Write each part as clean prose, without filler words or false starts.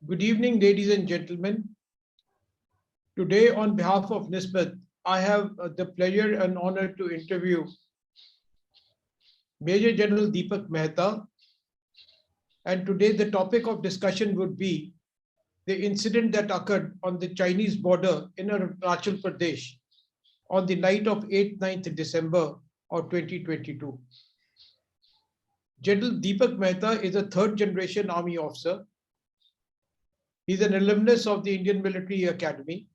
Good evening, ladies and gentlemen. Today, on behalf of Nisbat, I have the pleasure and honor to interview Major General Deepak Mehta. And today, the topic of discussion would be the incident that occurred on the Chinese border in Arunachal Pradesh on the night of 8th-9th December of 2022. General Deepak Mehta is a third-generation army officer. He's an alumnus of the Indian Military Academy.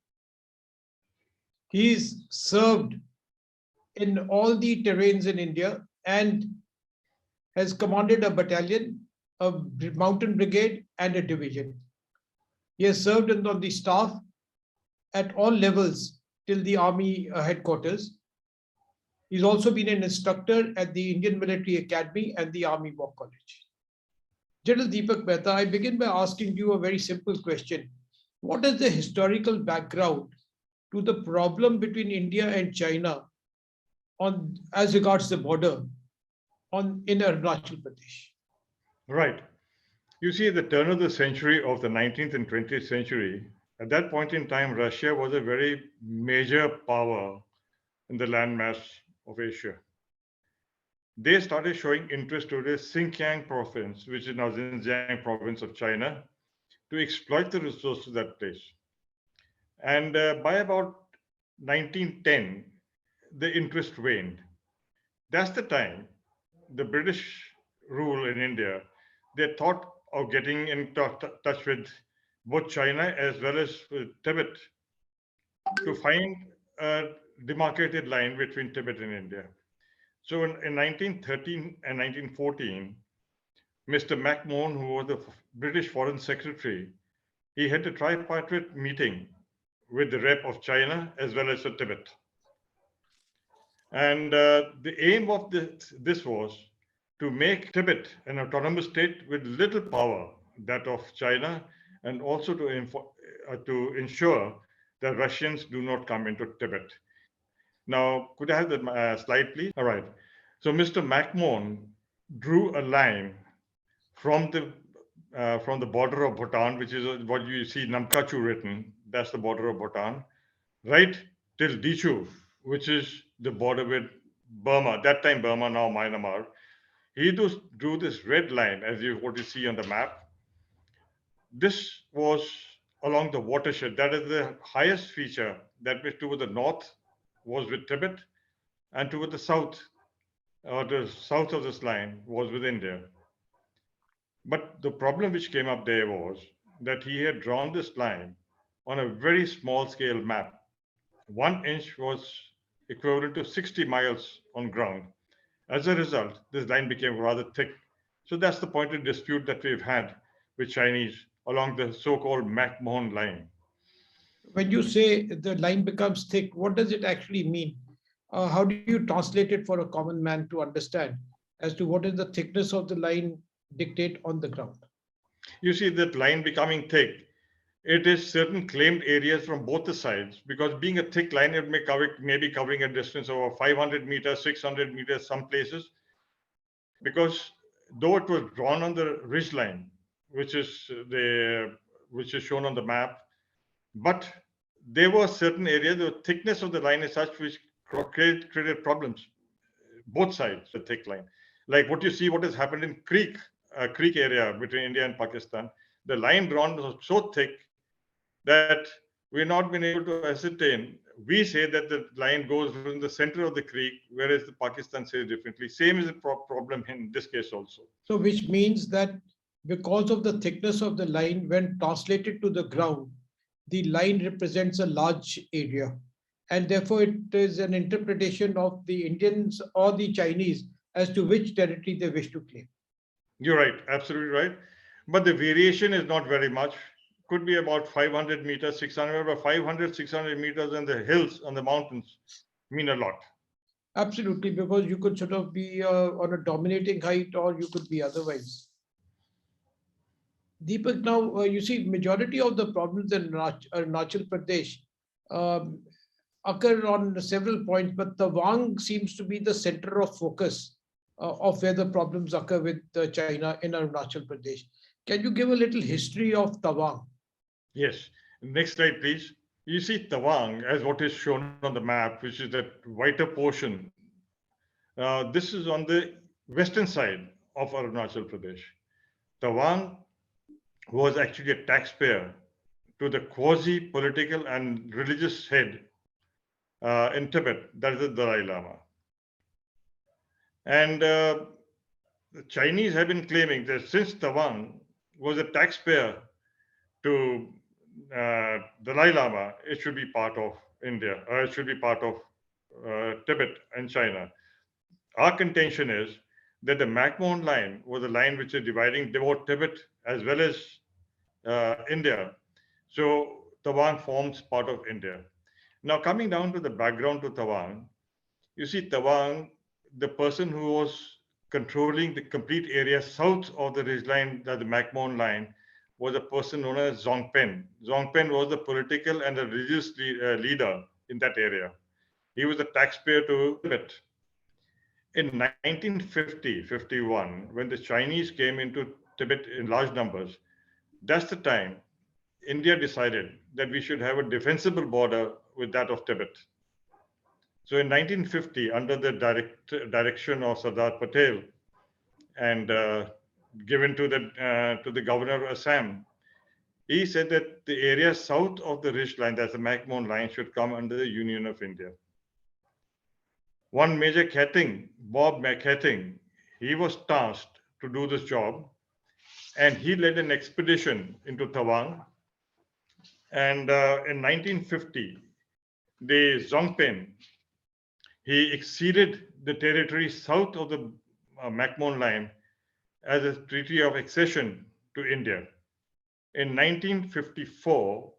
He's served in all the terrains in India and has commanded a battalion, a mountain brigade, and a division. He has served on the staff at all levels till the army headquarters. He's also been an instructor at the Indian Military Academy and the Army War College. General Deepak Mehta, I begin by asking you a very simple question. What is the historical background to the problem between India and China as regards the border in Arunachal Pradesh? Right. You see, at the turn of the century of the 19th and 20th century, at that point in time, Russia was a very major power in the landmass of Asia. They started showing interest to the Xinjiang province, which is now Xinjiang province of China, to exploit the resources of that place. And by about 1910, the interest waned. That's the time the British rule in India, they thought of getting in touch with both China as well as with Tibet to find a demarcated line between Tibet and India. So in 1913 and 1914, Mr. Macmoon, who was the British Foreign Secretary, he had a tripartite meeting with the rep of China as well as Tibet. And the aim of this was to make Tibet an autonomous state with little power, that of China, and also to ensure that Russians do not come into Tibet. Now, could I have the slide, please? All right. So Mr. Macmoon drew a line from the border of Bhutan, which is what you see Namkachu written. That's the border of Bhutan, right till Dichu, which is the border with Burma. That time Burma, now Myanmar. He drew this red line, as what you see on the map. This was along the watershed. That is the highest feature. That was toward the north was with Tibet, and toward the south, or the south of this line, was with India. But the problem which came up there was that he had drawn this line on a very small scale map. 1 inch was equivalent to 60 miles on ground. As a result, this line became rather thick. So that's the point of dispute that we've had with Chinese along the so-called Macmoon Line. When you say the line becomes thick, what does it actually mean? How do you translate it for a common man to understand as to what is the thickness of the line dictate on the ground? You see that line becoming thick, it is certain claimed areas from both the sides, because being a thick line, it may be covering a distance of 500 meters, 600 meters, some places, because though it was drawn on the ridge line, which is shown on the map, but there were certain areas, the thickness of the line is such which created problems, both sides, the thick line. Like what you see, what has happened in creek area between India and Pakistan. The line drawn was so thick that we've not been able to ascertain. We say that the line goes from the center of the creek, whereas the Pakistan says differently. Same is the problem in this case also. So which means that because of the thickness of the line, when translated to the ground, the line represents a large area. And therefore, it is an interpretation of the Indians or the Chinese as to which territory they wish to claim. You're right, absolutely right. But the variation is not very much. Could be about 500 meters, 600, but 500, 600 meters in the hills, on the mountains, mean a lot. Absolutely, because you could sort of be on a dominating height, or you could be otherwise. Deepak, now you see majority of the problems in Arunachal Pradesh occur on several points, but Tawang seems to be the center of focus of where the problems occur with China in Arunachal Pradesh. Can you give a little history of Tawang? Yes. Next slide, please. You see Tawang as what is shown on the map, which is that whiter portion. This is on the western side of Arunachal Pradesh. Tawang was actually a taxpayer to the quasi-political and religious head in Tibet, that is the Dalai Lama. And the Chinese have been claiming that since Tawang was a taxpayer to Dalai Lama, it should be part of India, or it should be part of Tibet and China. Our contention is that the Macmoon Line was a line which is dividing both Tibet as well as India. So Tawang forms part of India. Now, coming down to the background to Tawang, you see Tawang, the person who was controlling the complete area south of the ridgeline, the Macmoon Line, was a person known as Zongpen. Zongpen was the political and the religious leader in that area. He was a taxpayer to Tibet. In 1950-51, when the Chinese came into Tibet in large numbers, that's the time India decided that we should have a defensible border with that of Tibet. So in 1950, under the direction of Sardar Patel and given to the governor of Assam, he said that the area south of the ridge line, that's the Macmoon Line, should come under the Union of India. One Major Ketting, Bob McKetting, he was tasked to do this job, and he led an expedition into Tawang. And in 1950, the Zongpen, he exceeded the territory south of the Macmoon Line as a treaty of accession to India. In 1954,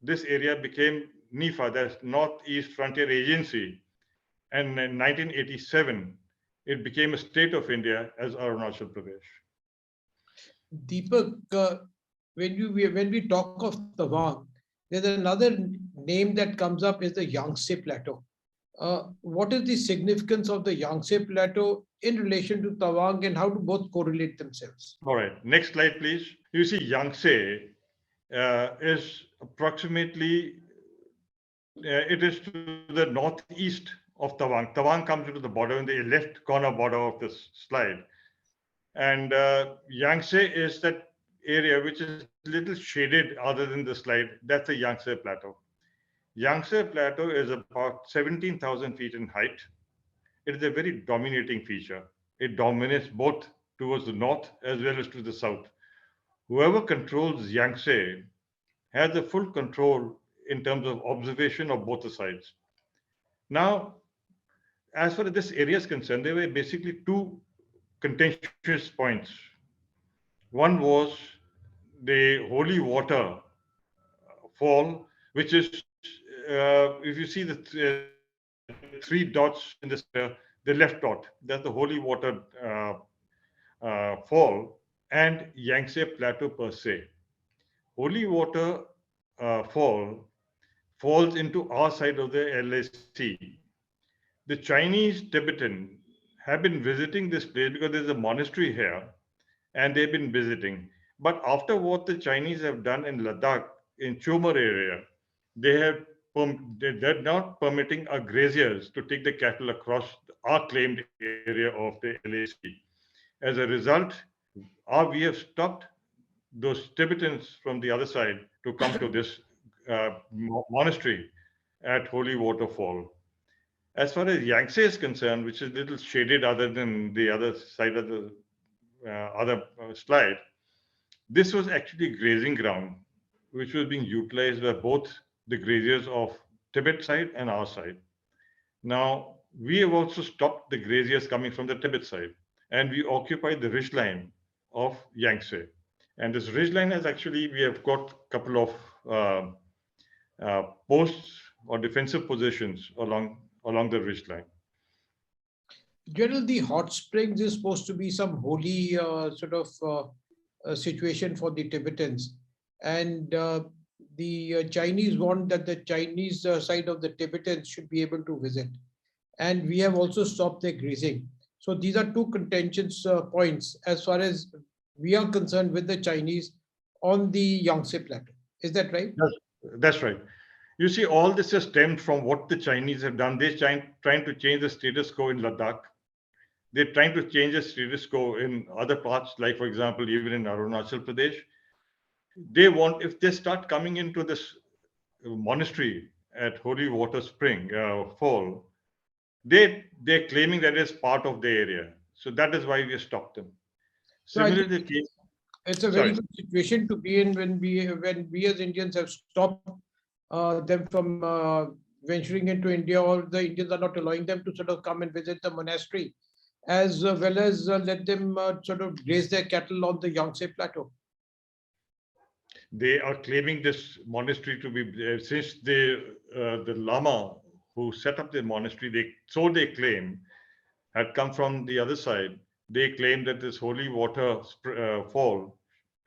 this area became NIFA, that's Northeast Frontier Agency. And in 1987, it became a state of India as Arunachal Pradesh. Deepak, when we talk of Tawang, there's another name that comes up is the Yangtze Plateau. What is the significance of the Yangtze Plateau in relation to Tawang, and how do both correlate themselves? All right, next slide, please. You see, Yangtze is approximately, it is to the northeast of Tawang. Tawang comes into the border in the left corner border of this slide. And Yangtze is that area which is a little shaded other than the slide. That's the Yangtze Plateau. Yangtze Plateau is about 17,000 feet in height. It is a very dominating feature. It dominates both towards the north as well as to the south. Whoever controls Yangtze has the full control in terms of observation of both the sides. Now, as far as this area is concerned, there were basically two contentious points. One was the holy water fall, which is, if you see the three dots in this, the left dot, that's the holy water fall, and Yangtze Plateau per se. Holy water falls into our side of the LAC. The Chinese Tibetan have been visiting this place because there's a monastery here, and they've been visiting. But after what the Chinese have done in Ladakh, in Chomar area, they're not permitting our graziers to take the cattle across our claimed area of the LAC. As a result, we have stopped those Tibetans from the other side to come to this monastery at Holy Waterfall. As far as Yangtze is concerned, which is a little shaded other than the other side of the other slide, this was actually grazing ground, which was being utilized by both the graziers of Tibet side and our side. Now, we have also stopped the graziers coming from the Tibet side, and we occupy the ridgeline of Yangtze. And this ridgeline is actually, we have got a couple of posts or defensive positions along the ridgeline. General, the hot springs is supposed to be some holy situation for the Tibetans, and the Chinese want that the Chinese side of the Tibetans should be able to visit, and we have also stopped their grazing. So these are two contention points as far as we are concerned with the Chinese on the Yangtze Plateau. Is that right? That's right. You see, all this has stemmed from what the Chinese have done. They're trying to change the status quo in Ladakh. They're trying to change the status quo in other parts, like, for example, even in Arunachal Pradesh. They want, if they start coming into this monastery at Holy Water Spring Fall, they're claiming that it's part of the area. So that is why we stopped them. So I think Similarly, the case, it's a very sorry, good situation to be in when we as Indians have stopped them from venturing into India, or the Indians are not allowing them to sort of come and visit the monastery, as well as let them sort of graze their cattle on the Yangtze Plateau. they are claiming this monastery to be since the Lama who set up the monastery, they claim had come from the other side. They claim that this holy water fall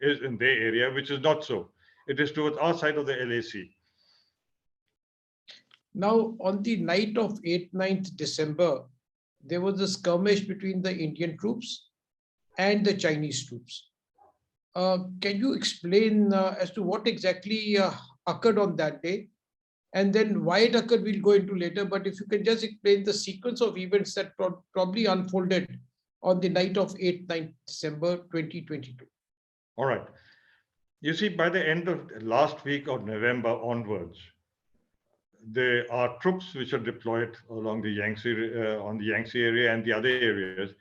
is in their area, which is not so. It is towards our side of the LAC. Now, on the night of 8th, 9th December, there was a skirmish between the Indian troops and the Chinese troops. Can you explain as to what exactly occurred on that day? And then why it occurred, we'll go into later. But if you can just explain the sequence of events that probably unfolded on the night of 8th, 9th December 2022. All right. You see, by the end of last week of November onwards, there are troops which are deployed along the Yangtze, on the Yangtze area and the other areas.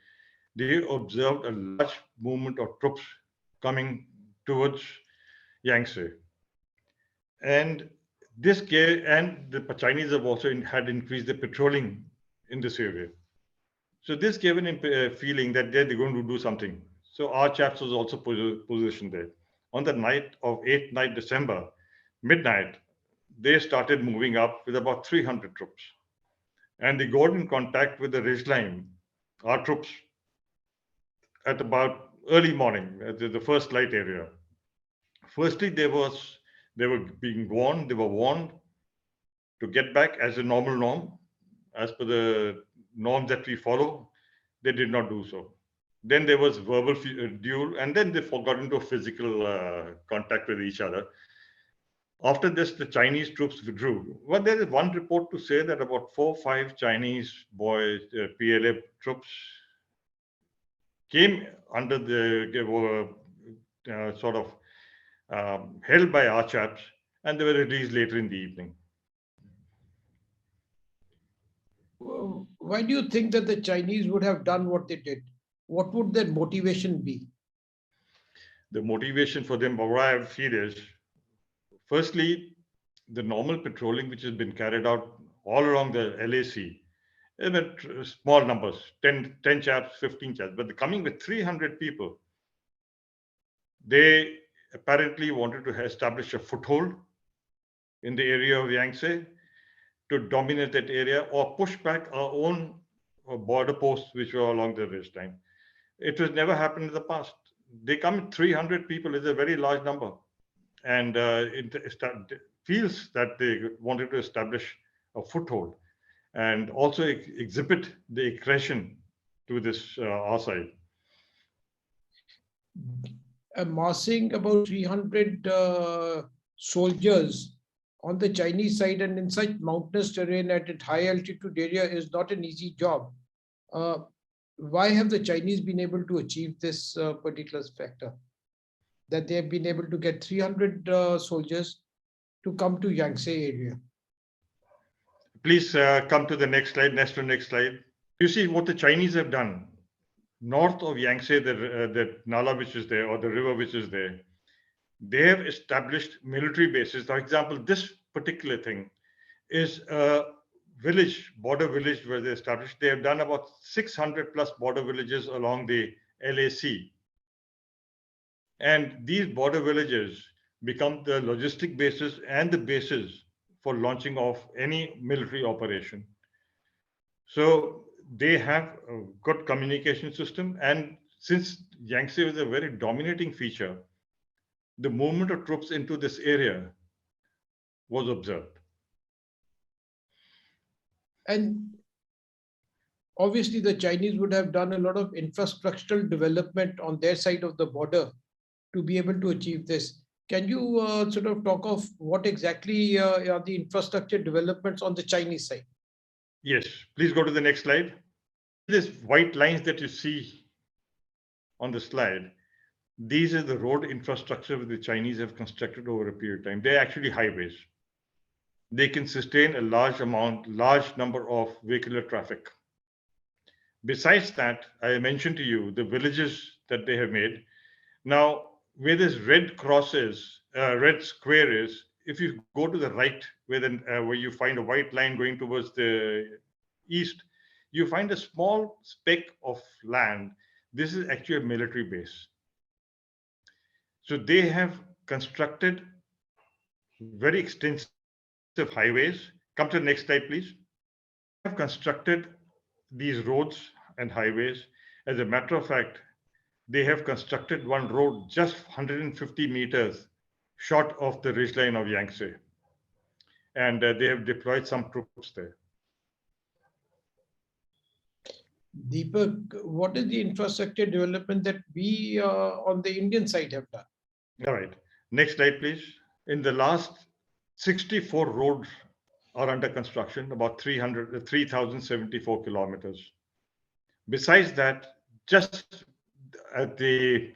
They observed a large movement of troops coming towards Yangtze. And the Chinese have also had increased the patrolling in this area. So this gave an feeling that they're going to do something. So our chaps was also positioned there. On the night of 8th night December, midnight, they started moving up with about 300 troops. And they got in contact with the ridgeline, our troops, at about early morning, at the first light area. Firstly, they were being warned, they were warned to get back as a normal norm, as per the norms that we follow. They did not do so. Then there was verbal duel, and then they got into physical contact with each other. After this, the Chinese troops withdrew. Well, there is one report to say that about 4 or 5 Chinese boys, PLA troops, came under they were sort of held by our chaps, and they were released later in the evening. Why do you think that the Chinese would have done what they did? What would their motivation be? The motivation for them, what I feel is, firstly, the normal patrolling which has been carried out all along the LAC, small numbers, 10 chaps, 15 chaps, but coming with 300 people, they apparently wanted to establish a foothold in the area of Yangtze to dominate that area or push back our own border posts which were along the ridgeline. It has never happened in the past. They come 300 people is a very large number, and it feels that they wanted to establish a foothold and also exhibit the aggression to this our side. Amassing about 300 soldiers on the Chinese side and in such mountainous terrain at a high altitude area is not an easy job. Why have the Chinese been able to achieve this particular factor? That they have been able to get 300 soldiers to come to Yangtze area. Please come to the next slide, next slide. You see what the Chinese have done. North of Yangtze, the Nala which is there, or the river which is there, they have established military bases. For example, this particular thing is a village, border village where they established. They have done about 600 plus border villages along the LAC. And these border villages become the logistic bases and the bases for launching off any military operation. So they have a good communication system. And since Yangtze is a very dominating feature, the movement of troops into this area was observed. And obviously the Chinese would have done a lot of infrastructural development on their side of the border to be able to achieve this. Can you sort of talk of what exactly are the infrastructure developments on the Chinese side? Yes, please go to the next slide. These white lines that you see on the slide, these are the road infrastructure that the Chinese have constructed over a period of time. They're actually highways. They can sustain a large number of vehicular traffic. Besides that, I mentioned to you the villages that they have made. Now, where this red cross is, red square is, if you go to the right, where you find a white line going towards the east, you find a small speck of land. This is actually a military base. So they have constructed very extensive highways. Come to the next slide, please. They have constructed these roads and highways. As a matter of fact, they have constructed one road just 150 meters short of the ridgeline of Yangtze. And they have deployed some troops there. Deepak, what is the infrastructure development that we on the Indian side have done? All right. Next slide, please. In the last 64 roads are under construction, about 3,074 kilometers. Besides that, just at the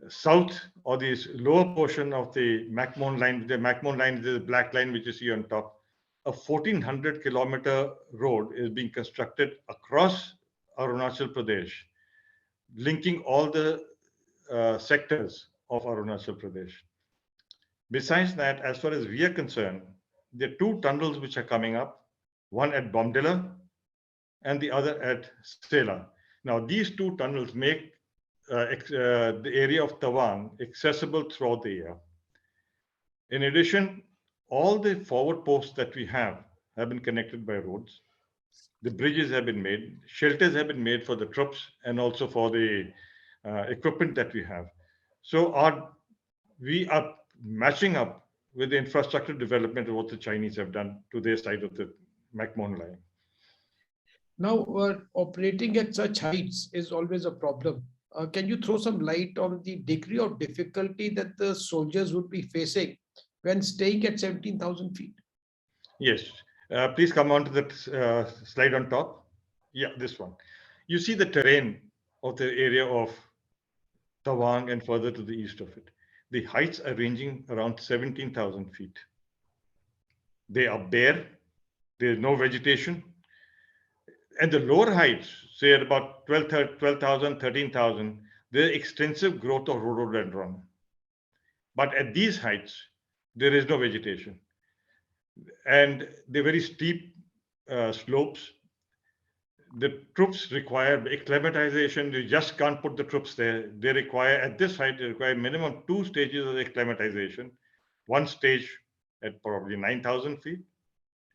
south or the lower portion of the Macmoon Line is the black line which you see on top, a 1,400-kilometer road is being constructed across Arunachal Pradesh, linking all the sectors of Arunachal Pradesh. Besides that, as far as we are concerned, there are two tunnels which are coming up, one at Bomdila and the other at Sela. Now, these two tunnels make the area of Tawang accessible throughout the year. In addition, all the forward posts that we have been connected by roads. The bridges have been made, shelters have been made for the troops and also for the equipment that we have. So we are matching up with the infrastructure development of what the Chinese have done to their side of the Macmoon Line. Now, operating at such heights is always a problem. Can you throw some light on the degree of difficulty that the soldiers would be facing when staying at 17,000 feet? Yes. Please come on to that slide on top. Yeah, this one. You see the terrain of the area of Tawang and further to the east of it. The heights are ranging around 17,000 feet. They are bare. There is no vegetation. And the lower heights, say at about 12,000, 13,000, there is extensive growth of rhododendron. But at these heights, there is no vegetation. And they're very steep slopes. The troops require acclimatization. You just can't put the troops there. They require, at this height, they require minimum 2 stages of acclimatization. One stage at probably 9,000 feet,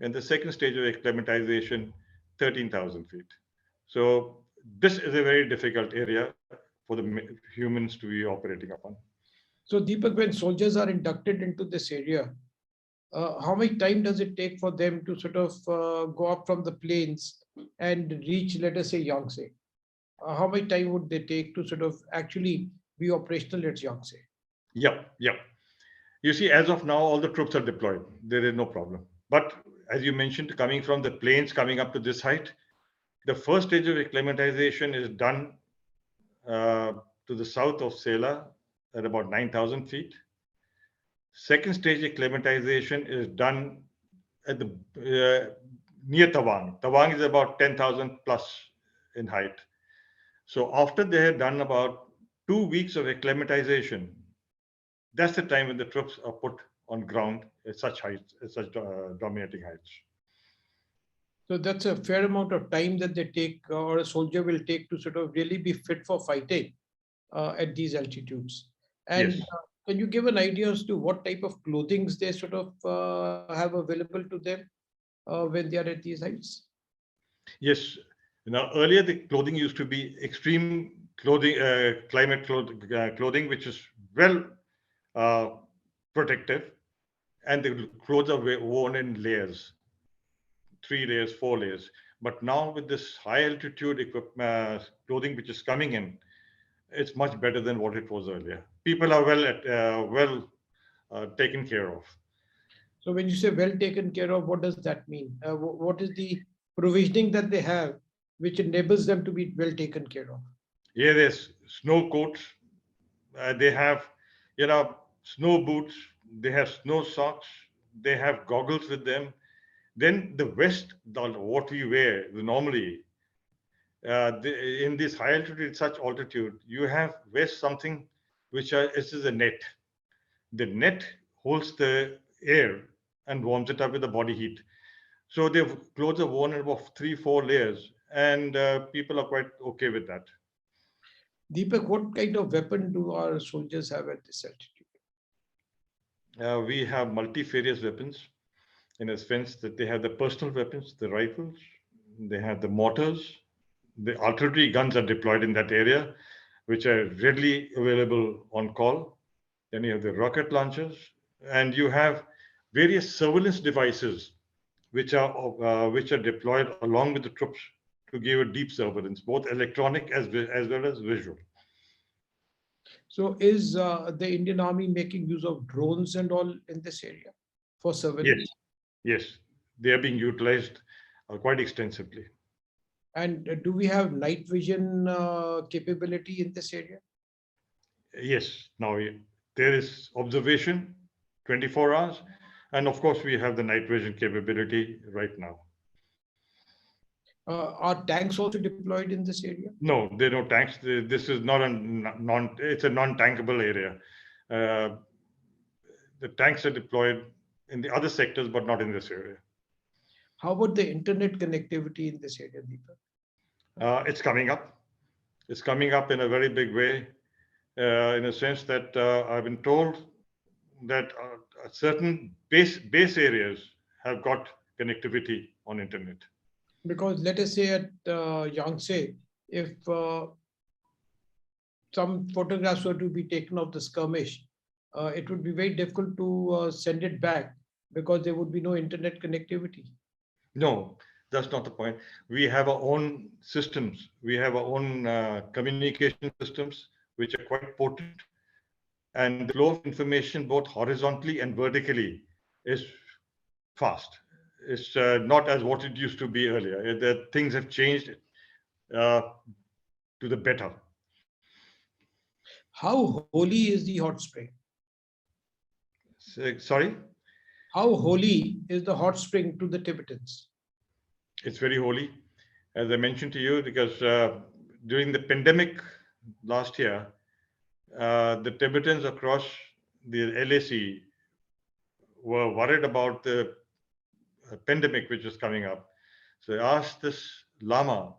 and the second stage of acclimatization, 13,000 feet. So this is a very difficult area for the humans to be operating upon. So, Deepak, when soldiers are inducted into this area, how much time does it take for them to sort of go up from the plains and reach, let us say, Yangtze? How much time would they take to sort of actually be operational at Yangtze? Yep. You see, as of now, all the troops are deployed. There is no problem. But as you mentioned, coming from the plains, coming up to this height, the first stage of acclimatization is done to the south of Sela at about 9,000 feet. Second stage acclimatization is done at the near Tawang. Tawang is about 10,000 plus in height. So after they had done about 2 weeks of acclimatization, that's the time when the troops are put on ground at such heights, at such dominating heights. So that's a fair amount of time that they take, or a soldier will take to sort of really be fit for fighting at these altitudes. And Yes. Can you give an idea as to what type of clothing they sort of have available to them when they are at these heights? Yes. Now, earlier the clothing used to be extreme clothing, clothing, which is well protective, and the clothes are worn in layers, 3 layers, 4 layers. But now with this high altitude clothing which is coming in, it's much better than what it was earlier. People are well taken care of. So when you say well taken care of, what does that mean? What is the provisioning that they have which enables them to be well taken care of? Yeah, there's snow coats. They have, snow boots. They have snow socks. They have goggles with them. Then the vest, what we wear normally, in this high altitude, such altitude, you have vest something which is a net. The net holds the air and warms it up with the body heat. So their clothes are worn in about 3, 4 layers, and people are quite okay with that. Deepak, what kind of weapon do our soldiers have at this altitude? We have multifarious weapons in a sense that they have the personal weapons, the rifles, they have the mortars, the artillery guns are deployed in that area, which are readily available on call. Then you have the rocket launchers, and you have various surveillance devices which are deployed along with the troops to give a deep surveillance, both electronic as well as visual. So is the Indian Army making use of drones and all in this area for Yes, surveillance? yes, they are being utilized quite extensively. And do we have night vision capability in this area? Yes, now there is observation 24 hours, and of course, we have the night vision capability right now. Are tanks also deployed in this area? No, there are no tanks. This is not a it's a non-tankable area. Uh, the tanks are deployed in the other sectors, but not in this area. How about the internet connectivity in this area, Deepak? It's coming up. It's coming up in a very big way, in a sense that I've been told that certain base areas have got connectivity on internet. Because let us say at Yangtse, if some photographs were to be taken of the skirmish, it would be very difficult to send it back because there would be no internet connectivity. No, that's not the point. We have our own systems. We have our own communication systems, which are quite potent. And the flow of information, both horizontally and vertically, is fast. It's not as what it used to be earlier. The things have changed uh, to the better. How holy is the hot spring? Sorry? How holy is the hot spring to the Tibetans? It's very holy, as I mentioned to you, because during the pandemic last year, the Tibetans across the LAC were worried about the pandemic which was coming up. So they asked this Lama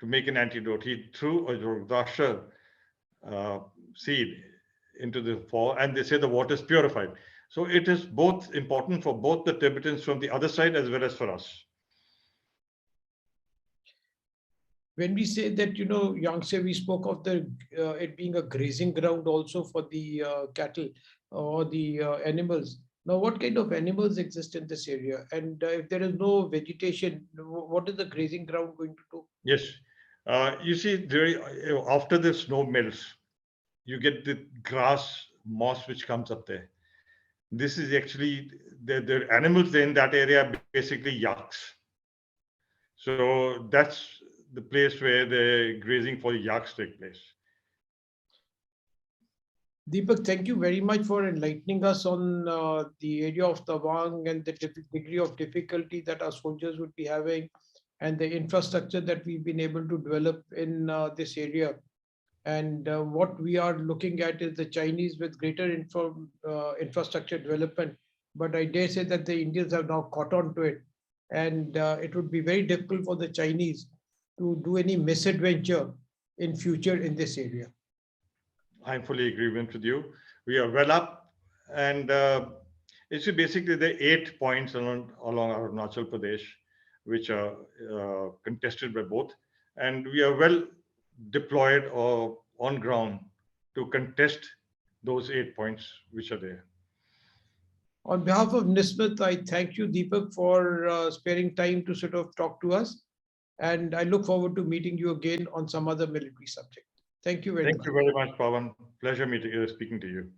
to make an antidote. He threw a Rudraksh seed into the fall, and they say the water is purified. So it is both important for both the Tibetans from the other side as well as for us. When we say that, Yangtze, we spoke of it being a grazing ground also for the cattle or the animals. Now, what kind of animals exist in this area? And if there is no vegetation, what is the grazing ground going to do? Yes. You see, after the snow melts, you get the grass moss which comes up there. This is actually the animals in that area are basically yaks. So that's the place where the grazing for yaks take place. Deepak, thank you very much for enlightening us on the area of Tawang and the degree of difficulty that our soldiers would be having and the infrastructure that we've been able to develop in this area. And what we are looking at is the Chinese with greater infrastructure development. But I dare say that the Indians have now caught on to it. And it would be very difficult for the Chinese to do any misadventure in future in this area. I'm fully agreement with you. We are well up, and it's basically the 8 points along Arunachal Pradesh, which are contested by both, and we are well deployed or on ground to contest those 8 points which are there. On behalf of Nismat, I thank you, Deepak, for sparing time to sort of talk to us. And I look forward to meeting you again on some other military subject. Thank you very Thank much. you very much, Pawan. Pleasure speaking to you.